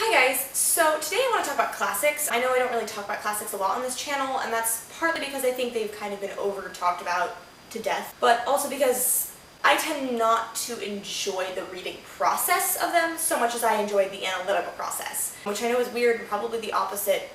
Hi guys, so today I want to talk about classics. I know I don't really talk about classics a lot on this channel, and that's partly because I think they've kind of been over talked about to death, but also because I tend not to enjoy the reading process of them so much as I enjoy the analytical process, which I know is weird and probably the opposite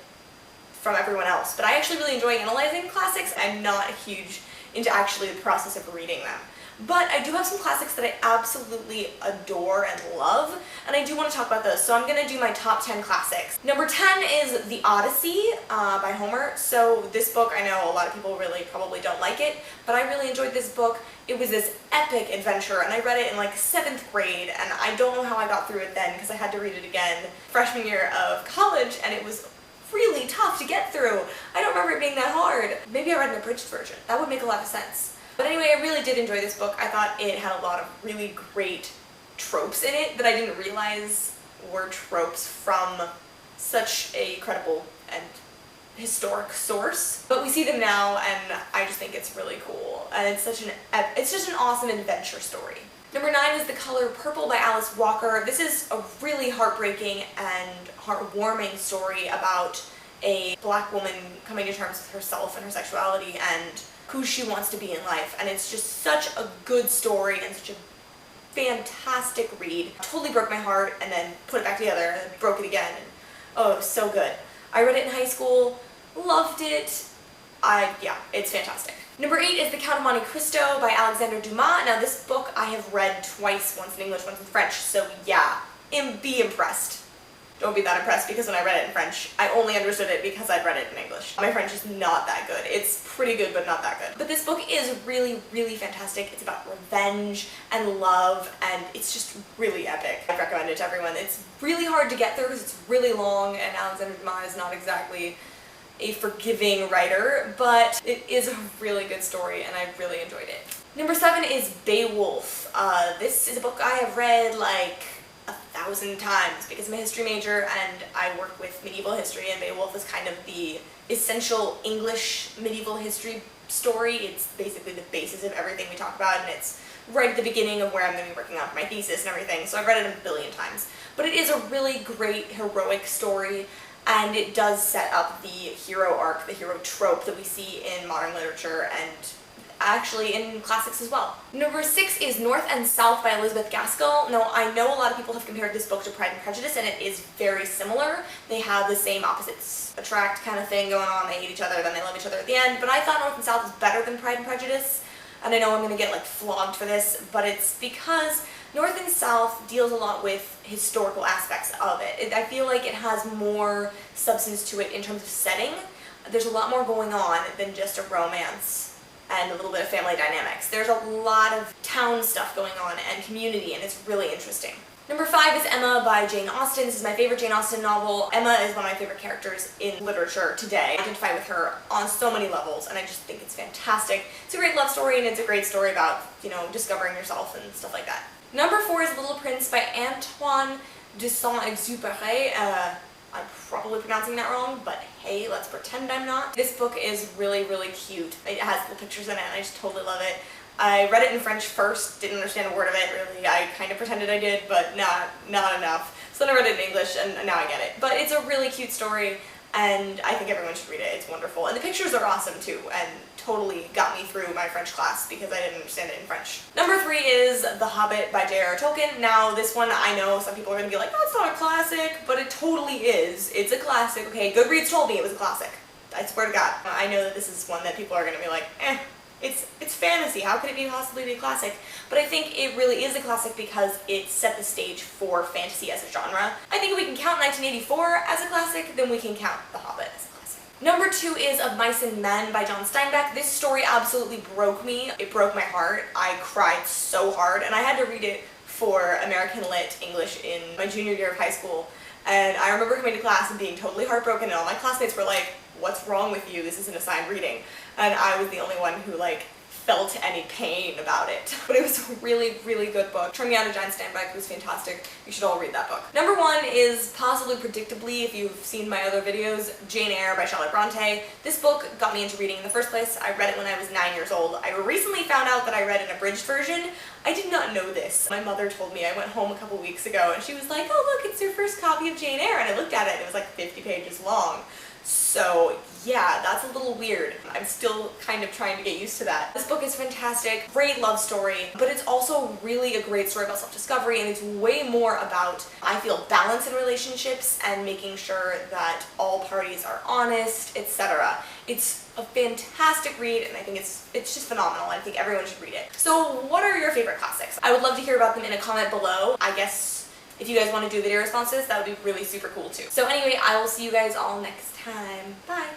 from everyone else, but I actually really enjoy analyzing classics. I'm not huge into actually the process of reading them. But I do have some classics that I absolutely adore and love, and I do want to talk about those, so I'm going to do my top 10 classics. Number 10 is The Odyssey by Homer. So this book, I know a lot of people really probably don't like it, but I really enjoyed this book. It was this epic adventure, and I read it in like 7th grade, and I don't know how I got through it then because I had to read it again freshman year of college, and it was really tough to get through. I don't remember it being that hard. Maybe I read an abridged version. That would make a lot of sense. But anyway, I really did enjoy this book. I thought it had a lot of really great tropes in it that I didn't realize were tropes from such a credible and historic source. But we see them now, and I just think it's really cool. And it's just an awesome adventure story. Number 9 is The Color Purple by Alice Walker. This is a really heartbreaking and heartwarming story about a black woman coming to terms with herself and her sexuality and who she wants to be in life, and it's just such a good story and such a fantastic read. Totally broke my heart and then put it back together and broke it again, and oh, it was so good. I read it in high school, loved it. Yeah, it's fantastic. Number 8 is The Count of Monte Cristo by Alexandre Dumas. Now this book I have read twice, once in English, once in French, so yeah, be impressed. Don't be that impressed because when I read it in French, I only understood it because I'd read it in English. My French is not that good. It's pretty good, but not that good. But this book is really, really fantastic. It's about revenge and love, and it's just really epic. I'd recommend it to everyone. It's really hard to get through because it's really long, and Alexandre Dumas is not exactly a forgiving writer, but it is a really good story, and I really enjoyed it. Number 7 is Beowulf. This is a book I have read like 1,000 times because I'm a history major and I work with medieval history, and Beowulf is kind of the essential English medieval history story. It's basically the basis of everything we talk about, and it's right at the beginning of where I'm going to be working on for my thesis and everything, so I've read it a billion times. But it is a really great heroic story, and it does set up the hero arc, the hero trope that we see in modern literature and actually in classics as well. Number 6 is North and South by Elizabeth Gaskell. Now, I know a lot of people have compared this book to Pride and Prejudice, and it is very similar. They have the same opposites attract kind of thing going on. They hate each other, then they love each other at the end. But I thought North and South was better than Pride and Prejudice, and I know I'm going to get like flogged for this, but it's because North and South deals a lot with historical aspects of it. I feel like it has more substance to it in terms of setting. There's a lot more going on than just a romance and a little bit of family dynamics. There's a lot of town stuff going on and community, and it's really interesting. Number 5 is Emma by Jane Austen. This is my favorite Jane Austen novel. Emma is one of my favorite characters in literature today. I identify with her on so many levels, and I just think it's fantastic. It's a great love story, and it's a great story about, you know, discovering yourself and stuff like that. Number 4 is Little Prince by Antoine de Saint-Exupéry. I'm probably pronouncing that wrong, but hey, let's pretend I'm not. This book is really, really cute. It has little pictures in it, and I just totally love it. I read it in French first, didn't understand a word of it, really. I kind of pretended I did, but not enough. So then I read it in English, and now I get it. But it's a really cute story, and I think everyone should read it. It's wonderful. And the pictures are awesome, too, and totally got me through my French class because I didn't understand it in French. Number 3 is The Hobbit by J.R.R. Tolkien. Now, this one, I know some people are going to be like, oh, it's not a classic, but it totally is. It's a classic. Okay, Goodreads told me it was a classic. I swear to God. I know that this is one that people are going to be like, it's fantasy. How could it be possibly be a classic? But I think it really is a classic because it set the stage for fantasy as a genre. I think if we can count 1984 as a classic, then we can count The Hobbit as a classic. Number 2 is Of Mice and Men by John Steinbeck. This story absolutely broke me. It broke my heart. I cried so hard, and I had to read it for American Lit English in my junior year of high school. And I remember coming to class and being totally heartbroken, and all my classmates were like, what's wrong with you? This isn't assigned reading. And I was the only one who like felt any pain about it. But it was a really, really good book. Turn Me On to John Steinbeck, it was fantastic. You should all read that book. Number 1 is possibly predictably, if you've seen my other videos, Jane Eyre by Brontë. This book got me into reading in the first place. I read it when I was 9 years old. I recently found out that I read an abridged version. I did not know this. My mother told me. I went home a couple weeks ago and she was like, oh look, it's your first copy of Jane Eyre, and I looked at it and it was like 50 pages long. So yeah, that's a little weird. I'm still kind of trying to get used to that. This book is fantastic, great love story, but it's also really a great story about self-discovery, and it's way more about, I feel, balance in relationships and making sure that all parties are honest, etc. It's a fantastic read, and I think it's just phenomenal. I think everyone should read it. So what are your favorite classics? I would love to hear about them in a comment below. I guess if you guys want to do video responses, that would be really super cool too. So anyway, I will see you guys all next time. Bye!